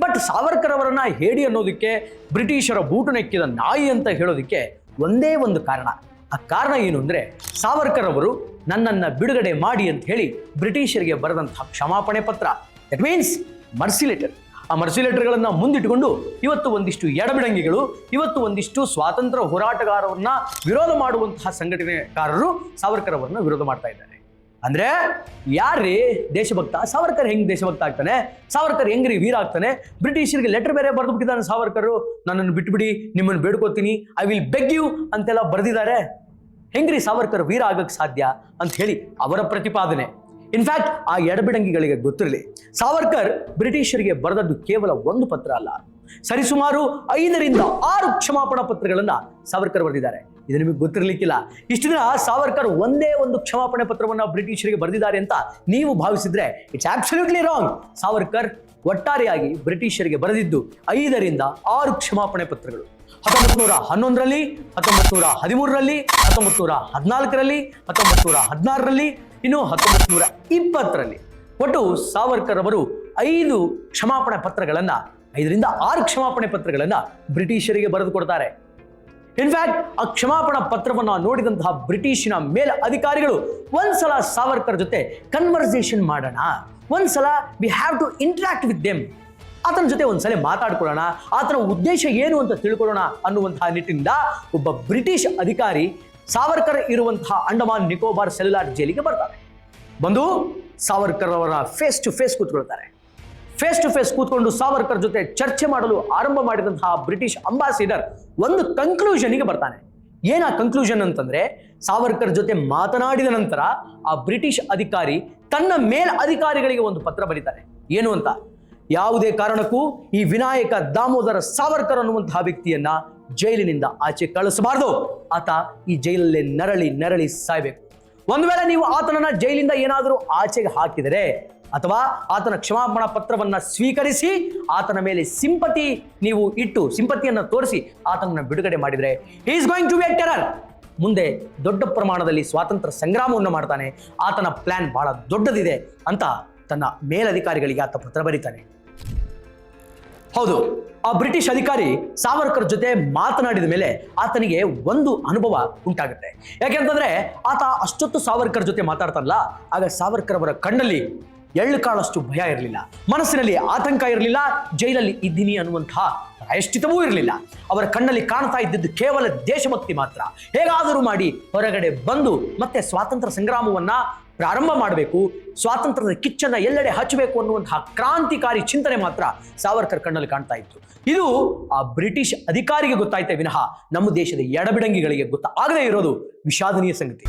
But Savarkar ಅವರನ್ನ ಹೇಡಿ ಅನ್ನೋದಕ್ಕೆ, ಬ್ರಿಟಿಷರ ಬೂಟು ನೆಕ್ಕಿದ ನಾಯಿ ಅಂತ ಹೇಳೋದಕ್ಕೆ ಒಂದೇ ಒಂದು ಕಾರಣ. ಆ ಕಾರಣ ಏನು ಅಂದ್ರೆ, ಸಾವರ್ಕರ್ ಅವರು ನನ್ನನ್ನ ಬಿಡುಗಡೆ ಮಾಡಿ ಅಂತ ಹೇಳಿ ಬ್ರಿಟಿಷರಿಗೆ ಬರೆದಂತಹ ಕ್ಷಮಾಪಣೆ ಪತ್ರ. That means mercy letter. ಆ ಮರ್ಸಿ ಲೆಟರ್ಗಳನ್ನ ಮುಂದಿಟ್ಟುಕೊಂಡು ಇವತ್ತು ಒಂದಿಷ್ಟು ಎಡಬಿಡಂಗಿಗಳು, ಇವತ್ತು ಒಂದಿಷ್ಟು ಸ್ವಾತಂತ್ರ್ಯ ಹೋರಾಟಗಾರರನ್ನ ವಿರೋಧ ಮಾಡುವಂತಹ ಸಂಘಟನೆಕಾರರು ಸಾವರ್ಕರ್ ಅವರನ್ನ ವಿರೋಧ ಮಾಡ್ತಾ ಇದ್ದಾರೆ. ಅಂದ್ರೆ ಯಾರ್ರೀ ದೇಶಭಕ್ತ? ಸಾವರ್ಕರ್ ಹೆಂಗ್ ದೇಶಭಕ್ತ ಆಗ್ತಾನೆ? ಸಾವರ್ಕರ್ ಹೆಂಗ್ರಿ ವೀರ ಆಗ್ತಾನೆ? ಬ್ರಿಟಿಷರಿಗೆ ಲೆಟರ್ ಬೇರೆ ಬರೆದು ಬಿಟ್ಟಿದ್ದಾನೆ ಸಾವರ್ಕರ್, ನನ್ನನ್ನು ಬಿಟ್ಬಿಡಿ, ನಿಮ್ಮನ್ನು ಬೇಡ್ಕೋತೀನಿ, ಐ ವಿಲ್ ಬೆಗ್ ಯು ಅಂತೆಲ್ಲ ಬರೆದಿದ್ದಾರೆ. ಹೆಂಗ್ರಿ ಸಾವರ್ಕರ್ ವೀರ ಆಗಕ್ಕೆ ಸಾಧ್ಯ ಅಂತ ಹೇಳಿ ಅವರ ಪ್ರತಿಪಾದನೆ. ಇನ್ಫ್ಯಾಕ್ಟ್ ಆ ಎಡಬಿಡಂಗಿಗಳಿಗೆ ಗೊತ್ತಿರಲಿ, ಸಾವರ್ಕರ್ ಬ್ರಿಟಿಷರಿಗೆ ಬರೆದದ್ದು ಕೇವಲ ಒಂದು ಪತ್ರ ಅಲ್ಲ, ಸರಿಸುಮಾರು 5 ರಿಂದ 6 ಕ್ಷಮಾಪಣಾ ಪತ್ರಗಳನ್ನ ಸಾವರ್ಕರ್ ಬರೆದಿದ್ದಾರೆ. ಇದು ನಿಮಗೆ ಗೊತ್ತಿರಲಿಕ್ಕಿಲ್ಲ. ಇಷ್ಟು ದಿನ ಸಾವರ್ಕರ್ ಒಂದೇ ಒಂದು ಕ್ಷಮಾಪಣೆ ಪತ್ರವನ್ನ ಬ್ರಿಟಿಷರಿಗೆ ಬರೆದಿದ್ದಾರೆ ಅಂತ ನೀವು ಭಾವಿಸಿದ್ರೆ ಇಟ್ಸ್ ಆಬ್ಸಲ್ಯೂಟ್ಲಿ ರಾಂಗ್. ಸಾವರ್ಕರ್ ಒಟ್ಟಾರೆಯಾಗಿ ಬ್ರಿಟಿಷರಿಗೆ ಬರೆದಿದ್ದು 5 ರಿಂದ 6 ಕ್ಷಮಾಪಣೆ ಪತ್ರಗಳು. 1911ರಲ್ಲಿ, 1913ರಲ್ಲಿ, 1914ರಲ್ಲಿ, 1916ರಲ್ಲಿ, ಇನ್ನು 1920ರಲ್ಲಿ ಒಟ್ಟು ಸಾವರ್ಕರ್ ಅವರು 5 ಕ್ಷಮಾಪಣೆ ಪತ್ರಗಳನ್ನ, 5 ರಿಂದ 6 ಕ್ಷಮಾಪಣೆ ಪತ್ರಗಳನ್ನ ಬ್ರಿಟಿಷರಿಗೆ ಬರೆದು ಕೊಡ್ತಾರೆ. ಇನ್ಫ್ಯಾಕ್ಟ್ ಆ ಕ್ಷಮಾಪಣಾ ಪತ್ರವನ್ನ ನೋಡಿದಂತಹ ಬ್ರಿಟಿಷಿನ ಮೇಲ್ ಅಧಿಕಾರಿಗಳು ಒಂದ್ಸಲ ಸಾವರ್ಕರ್ ಜೊತೆ ಕನ್ವರ್ಸೇಷನ್ ಮಾಡೋಣ, ಒಂದ್ಸಲ we have to interact with them, ಆತನ ಜೊತೆ ಒಂದ್ಸಲ ಮಾತಾಡ್ಕೊಳ್ಳೋಣ, ಆತನ ಉದ್ದೇಶ ಏನು ಅಂತ ತಿಳ್ಕೊಳ್ಳೋಣ ಅನ್ನುವಂತಹ ನಿಟ್ಟಿನಿಂದ ಒಬ್ಬ ಬ್ರಿಟಿಷ್ ಅಧಿಕಾರಿ ಸಾವರ್ಕರ್ ಇರುವಂತಹ ಅಂಡಮಾನ್ ನಿಕೋಬಾರ್ ಸೆಲ್ಯುಲಾರ್ ಜೈಲಿಗೆ ಬರ್ತಾರೆ. ಬಂದು ಸಾವರ್ಕರ್ ಅವರ ಫೇಸ್ ಟು ಫೇಸ್ ಕೂತ್ಕೊಳ್ತಾರೆ. ಫೇಸ್ ಟು ಫೇಸ್ ಕೂತ್ಕೊಂಡು ಸಾವರ್ಕರ್ ಜೊತೆ ಚರ್ಚೆ ಮಾಡಲು ಆರಂಭ ಮಾಡಿದಂತಹ ಬ್ರಿಟಿಷ್ ಅಂಬಾಸಿಡರ್ ಒಂದು ಕನ್ಕ್ಲೂಷನ್ಗೆ ಬರ್ತಾನೆ. ಏನ ಕನ್ಕ್ಲೂಷನ್ ಅಂತಂದ್ರೆ, ಸಾವರ್ಕರ್ ಜೊತೆ ಮಾತನಾಡಿದ ನಂತರ ಆ ಬ್ರಿಟಿಷ್ ಅಧಿಕಾರಿ ತನ್ನ ಮೇಲ್ ಅಧಿಕಾರಿಗಳಿಗೆ ಒಂದು ಪತ್ರ ಬರೀತಾರೆ. ಏನು ಅಂತ, ಯಾವುದೇ ಕಾರಣಕ್ಕೂ ಈ ವಿನಾಯಕ ದಾಮೋದರ ಸಾವರ್ಕರ್ ಅನ್ನುವಂತಹ ವ್ಯಕ್ತಿಯನ್ನ ಜೈಲಿನಿಂದ ಆಚೆ ಕಳಿಸಬಾರ್ದು, ಆತ ಈ ಜೈಲಲ್ಲೇ ನರಳಿ ನರಳಿ ಸಾಯ್ಬೇಕು. ಒಂದು ವೇಳೆ ನೀವು ಆತನನ್ನ ಜೈಲಿಂದ ಏನಾದರೂ ಆಚೆಗೆ ಹಾಕಿದರೆ ಅಥವಾ ಆತನ ಕ್ಷಮಾಪಣಾ ಪತ್ರವನ್ನ ಸ್ವೀಕರಿಸಿ ಆತನ ಮೇಲೆ ಸಿಂಪತಿಯನ್ನ ತೋರಿಸಿ ಆತನನ್ನ ಬಿಡುಗಡೆ ಮಾಡಿದರೆ he is going to be a terror. ಮುಂದೆ ದೊಡ್ಡ ಪ್ರಮಾಣದಲ್ಲಿ ಸ್ವಾತಂತ್ರ್ಯ ಸಂಗ್ರಾಮವನ್ನು ಮಾಡ್ತಾನೆ, ಆತನ ಪ್ಲಾನ್ ಬಹಳ ದೊಡ್ಡದಿದೆ ಅಂತ ತನ್ನ ಮೇಲಧಿಕಾರಿಗಳಿಗೆ ಆತ ಪತ್ರ ಬರೀತಾನೆ. ಹೌದು, ಆ ಬ್ರಿಟಿಷ್ ಅಧಿಕಾರಿ ಸಾವರ್ಕರ್ ಜೊತೆ ಮಾತನಾಡಿದ ಮೇಲೆ ಆತನಿಗೆ ಒಂದು ಅನುಭವ ಉಂಟಾಗುತ್ತೆ. ಯಾಕೆಂತಂದ್ರೆ ಆತ ಅಷ್ಟೊತ್ತು ಸಾವರ್ಕರ್ ಜೊತೆ ಮಾತಾಡ್ತಾರಲ್ಲ, ಆಗ ಸಾವರ್ಕರ್ ಅವರ ಕಣ್ಣಲ್ಲಿ ಎಳ್ಳು ಕಾಳಷ್ಟು ಭಯ ಇರಲಿಲ್ಲ, ಮನಸ್ಸಿನಲ್ಲಿ ಆತಂಕ ಇರಲಿಲ್ಲ, ಜೈಲಲ್ಲಿ ಇದ್ದೀನಿ ಅನ್ನುವಂತಹ ಪ್ರಾಯಶ್ಚಿತವೂ ಇರಲಿಲ್ಲ. ಅವರ ಕಣ್ಣಲ್ಲಿ ಕಾಣ್ತಾ ಇದ್ದಿದ್ದು ಕೇವಲ ದೇಶಭಕ್ತಿ ಮಾತ್ರ. ಹೇಗಾದರೂ ಮಾಡಿ ಹೊರಗಡೆ ಬಂದು ಮತ್ತೆ ಸ್ವಾತಂತ್ರ್ಯ ಸಂಗ್ರಾಮವನ್ನ ಪ್ರಾರಂಭ ಮಾಡಬೇಕು, ಸ್ವಾತಂತ್ರ್ಯದ ಕಿಚ್ಚನ್ನ ಎಲ್ಲೆಡೆ ಹಚ್ಚಬೇಕು ಅನ್ನುವಂತಹ ಕ್ರಾಂತಿಕಾರಿ ಚಿಂತನೆ ಮಾತ್ರ ಸಾವರ್ಕರ್ ಕಣ್ಣಲ್ಲಿ ಕಾಣ್ತಾ ಇತ್ತು. ಇದು ಆ ಬ್ರಿಟಿಷ್ ಅಧಿಕಾರಿಗೆ ಗೊತ್ತಾಯ್ತೇ ವಿನಃ ನಮ್ಮ ದೇಶದ ಎಡಬಿಡಂಗಿಗಳಿಗೆ ಗೊತ್ತಾಗದೇ ಇರೋದು ವಿಷಾದನೀಯ ಸಂಗತಿ.